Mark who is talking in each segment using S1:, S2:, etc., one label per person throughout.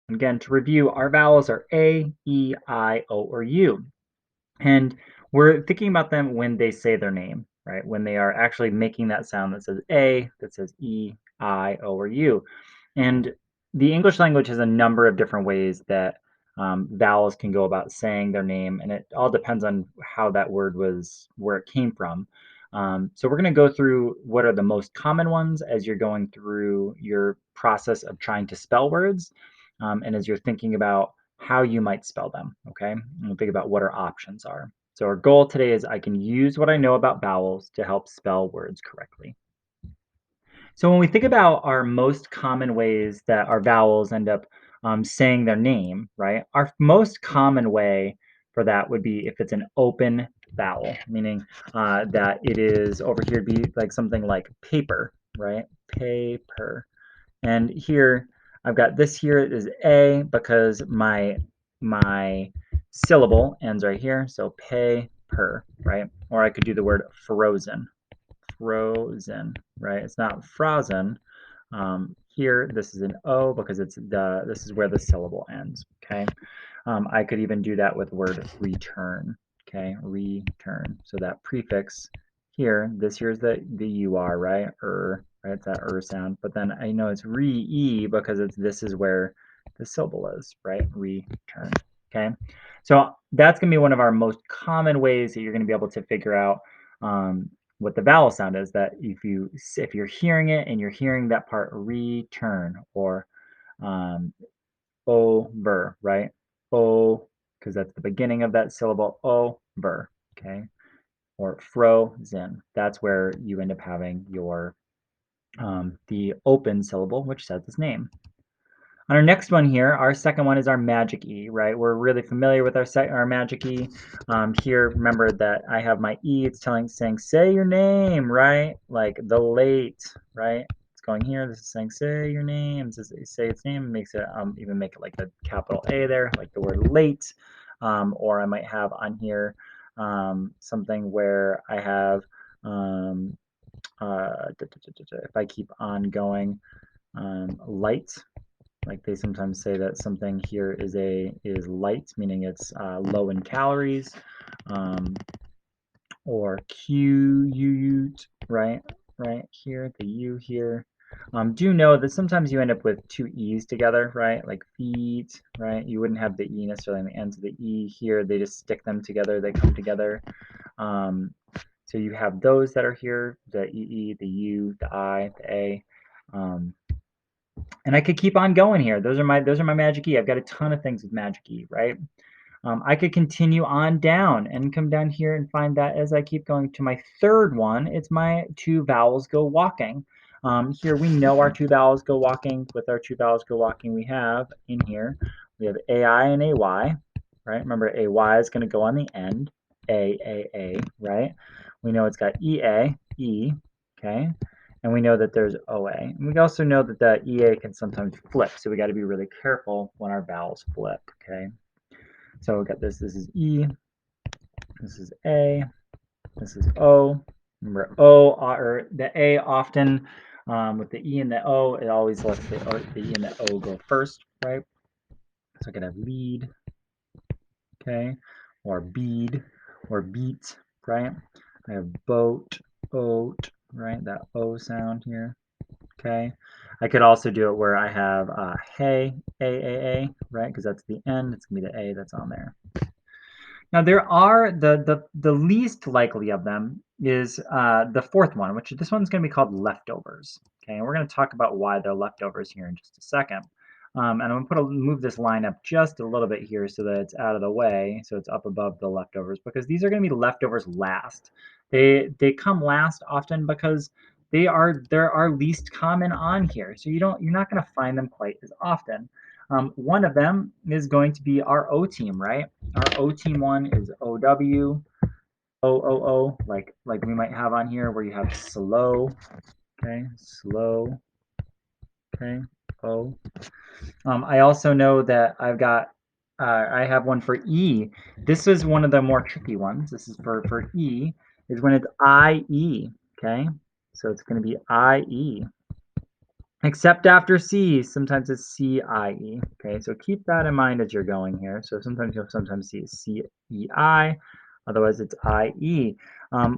S1: Again, to review, our vowels are A, E, I, O, or U. And we're thinking about them when they say their name, right? When they are actually making that sound that says A, that says E, I, O, or U. And the English language has a number of different ways that vowels can go about saying their name, and it all depends on how that word was, where it came from. So we're going to go through what are the most common ones as you're going through your process of trying to spell words, and as you're thinking about how you might spell them, okay? And we'll think about what our options are. So our goal today is I can use what I know about vowels to help spell words correctly. So when we think about our most common ways that our vowels end up saying their name, right? Our most common way for that would be if it's an open vowel, meaning that it is over here be like something like paper, right? Paper. And here I've got this here is A because my syllable ends right here. So pay per, right? Or I could do the word frozen, frozen, right? It's not frozen. Here, this is an O because this is where the syllable ends, okay? I could even do that with word return, okay? Return. So that prefix here, this here's the UR, right? Right? It's that sound. But then I know it's re-E because this is where the syllable is, right? Return, okay? So that's going to be one of our most common ways that you're going to be able to figure out what the vowel sound is, that if you're hearing it and you're hearing that part return or um, over, right? O, because that's the beginning of that syllable, over, okay? Or frozen. That's where you end up having your the open syllable, which says its name. On our next one here, our second one is our magic E, right? We're really familiar with our magic E. Here, remember that I have my E, it's saying, say your name, right? Like the late, right? It's going here, this is saying, say your name, say its name, it makes it, even make it like the capital A there, like the word late. Or I might have on here something where I have, if I keep on going, light, like they sometimes say that something here is light, meaning it's low in calories, or cute, right? Right here, the U here. Do know that sometimes you end up with two E's together, right? Like feet, right? You wouldn't have the E necessarily on the ends of the E here. They just stick them together. They come together. So you have those that are here, the EE, the U, the I, the A. And I could keep on going here. Those are my magic E. I've got a ton of things with magic E, right? I could continue on down and come down here and find that as I keep going to my third one, it's my two vowels go walking. Here we know our two vowels go walking. With our two vowels go walking, we have in here, we have AI and AY, right? Remember, AY is going to go on the end, A, right? We know it's got EA, E, okay? And we know that there's OA. And we also know that the EA can sometimes flip, so we got to be really careful when our vowels flip, okay? So we got this is E, this is A, this is O. Remember O, or the A often, with the E and the O, it always lets the E and the O go first, right? So I could have lead, okay, or bead, or beat, right? I have boat, oat, right? That O sound here, okay? I could also do it where I have hey, A, right? Because that's the end, it's gonna be the A that's on there. Now there are the least likely of them is the fourth one, which this one's going to be called leftovers. Okay, and we're going to talk about why they're leftovers here in just a second. And I'm going to move this line up just a little bit here so that it's out of the way, so it's up above the leftovers, because these are going to be leftovers last. They come last often because they're our least common on here, so you're not going to find them quite as often. One of them is going to be our O team, right? Our O team one is OW, OOO, like we might have on here where you have slow, okay, slow, okay, O. I also know that I have one for E. This is one of the more tricky ones. This is for E, is when it's IE, okay? So it's going to be IE. Except after C, sometimes it's C-I-E. Okay, so keep that in mind as you're going here. So sometimes you'll sometimes see C-E-I, otherwise it's I-E.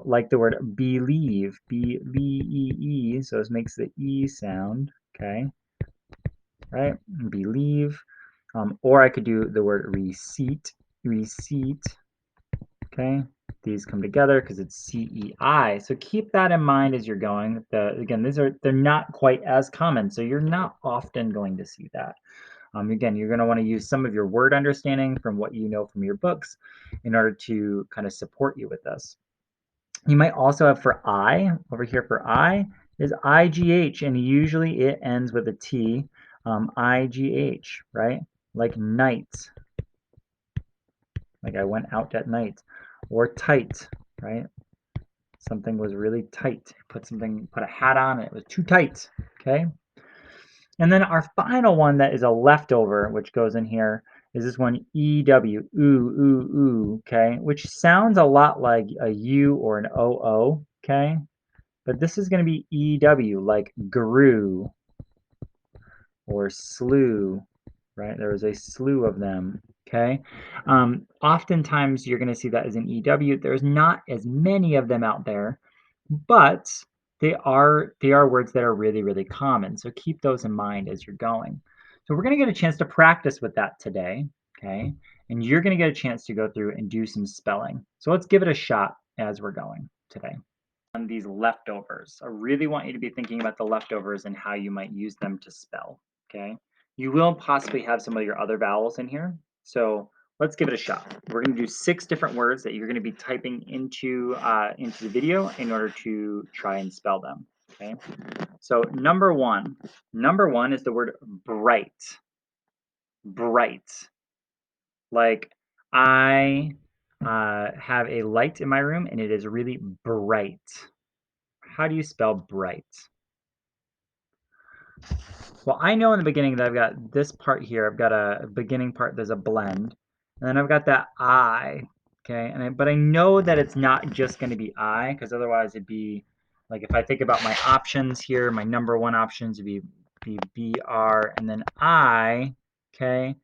S1: Like the word believe, B-L-E-E, so this makes the E sound, okay, right? Believe. Or I could do the word receipt, receipt, okay? These come together because it's CEI. So keep that in mind as you're going. Again, they're not quite as common, so you're not often going to see that. Again, you're going to want to use some of your word understanding from what you know from your books in order to kind of support you with this. You might also have for I, over here for I, is IGH, and usually it ends with a T, IGH, right? Like night, like I went out at night, or tight, right? Something was really tight. Put a hat on, and it was too tight, okay? And then our final one that is a leftover, which goes in here, is this one, EW, ooh, ooh, ooh, okay? Which sounds a lot like a U or an OO, okay? But this is going to be EW, like grew or slew, right? There was a slew of them, okay? Oftentimes you're going to see that as an EW. There's not as many of them out there, but they are words that are really, really common. So keep those in mind as you're going. So we're going to get a chance to practice with that today, okay? And you're going to get a chance to go through and do some spelling. So let's give it a shot as we're going today. On these leftovers. I really want you to be thinking about the leftovers and how you might use them to spell, okay? You will possibly have some of your other vowels in here, so let's give it a shot. We're going to do 6 different words that you're going to be typing into the video in order to try and spell them, okay? So number one is the word bright, bright. Like I have a light in my room and it is really bright. How do you spell bright? Well, I know in the beginning that I've got this part here. I've got a beginning part, there's a blend. And then I've got that I, okay? But I know that it's not just going to be I, because otherwise it'd be, like if I think about my options here, my number one options would be BR and then I, okay?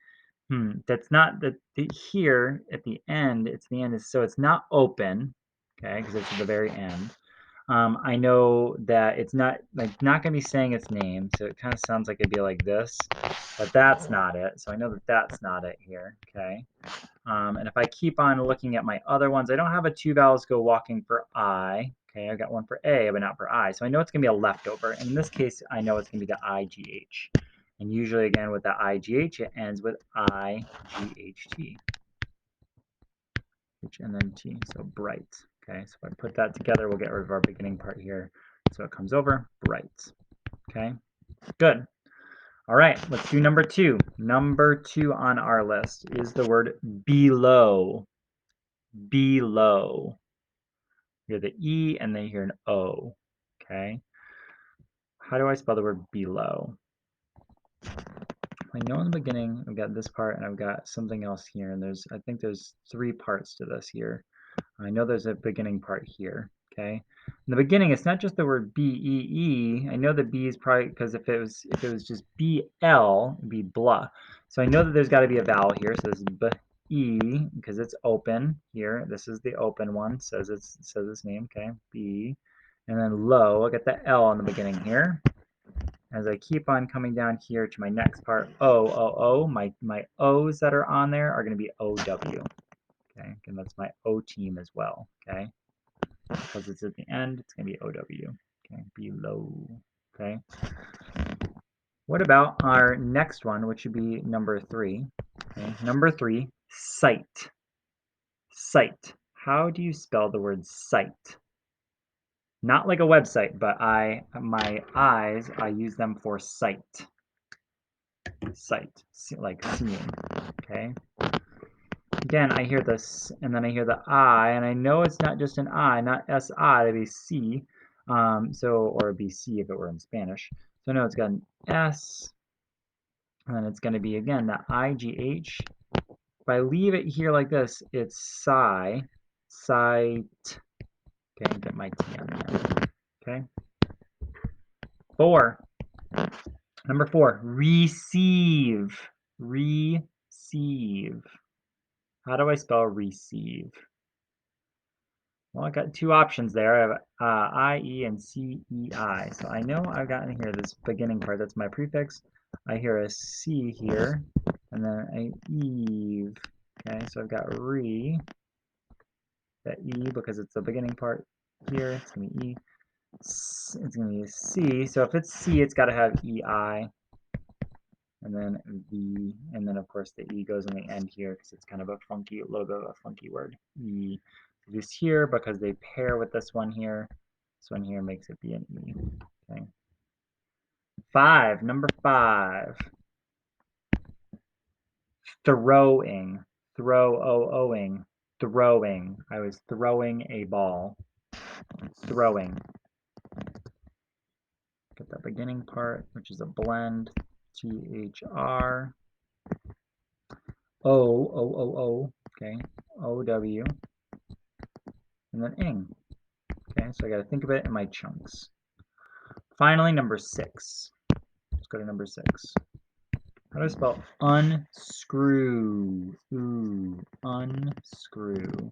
S1: That's not the here at the end, it's the end, so it's not open, okay, because it's at the very end. I know that it's not going to be saying its name, so it kind of sounds like it'd be like this, but that's not it. So I know that that's not it here, okay? And if I keep on looking at my other ones, I don't have a 2 vowels go walking for I, okay? I've got one for A, but not for I, so I know it's going to be a leftover. And in this case, I know it's going to be the IGH. And usually, again, with the IGH, it ends with IGHT. And then T, so bright. Okay, so if I put that together, we'll get rid of our beginning part here. So it comes over, bright. Okay, good. All right, let's do number 2. Number 2 on our list is the word below. Below. You hear the E and then you hear an O. Okay, how do I spell the word below? I know in the beginning I've got this part and I've got something else here, and I think there's 3 parts to this here. I know there's a beginning part here, okay? In the beginning, it's not just the word B-E-E. I know the B is probably, because if it was just B-L, it'd be blah. So I know that there's got to be a vowel here, so this is B-E, because it's open here. This is the open one, says its name, okay? B. And then low, I get the L in the beginning here. As I keep on coming down here to my next part, O, my O's that are on there are going to be O-W. Okay, and that's my O team as well, okay? Because it's at the end, it's going to be OW, okay? Below, okay? What about our next one, which would be number 3, okay? Number 3, sight, sight. How do you spell the word sight? Not like a website, but my eyes, I use them for sight, sight, like seeing, okay? Again, I hear this, and then I hear the I, and I know it's not just an I, not S-I, it'd be C, or BC if it were in Spanish. So no, it's got an S, and then it's going to be, again, the IGH. If I leave it here like this, it's sight. Okay, get my T on there. Okay. 4. Number 4, receive. Receive. How do I spell receive? Well, I got two options there. I have I-E and C-E-I. So I know I've got in here this beginning part. That's my prefix. I hear a C here, and then a eve. Okay, so I've got re, that E, because it's the beginning part here. It's going to be E. It's going to be a C. So if it's C, it's got to have E-I. And then V, and then of course the E goes in the end here because it's kind of a funky, a little bit of a funky word. E. This here because they pair with this one here. This one here makes it be an E. Okay. 5, number 5. Throwing. Throw-o-ing. Throwing. I was throwing a ball. Throwing. Get that beginning part, which is a blend. T-H-R. O, okay, O-W, and then ing. Okay, so I got to think of it in my chunks. Finally, number 6. Let's go to number 6. How do I spell unscrew? Ooh, unscrew.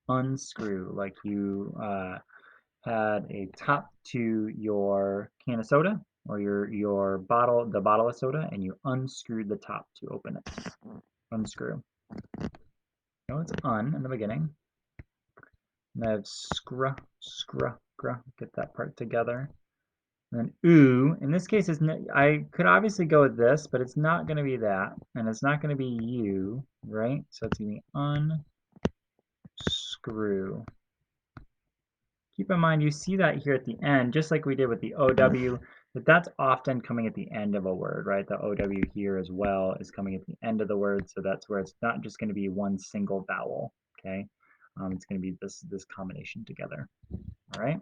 S1: Unscrew, like you had a top to your can of soda or your bottle, the bottle of soda, and you unscrewed the top to open it. Unscrew. No, it's un in the beginning. And I have scruh, get that part together. And then ooh, in this case, I could obviously go with this, but it's not going to be that. And it's not going to be you, right? So it's going to be unscrew. Keep in mind, you see that here at the end, just like we did with the OW, that's often coming at the end of a word, right? The OW here as well is coming at the end of the word, so that's where it's not just going to be one single vowel, okay? It's going to be this combination together, all right?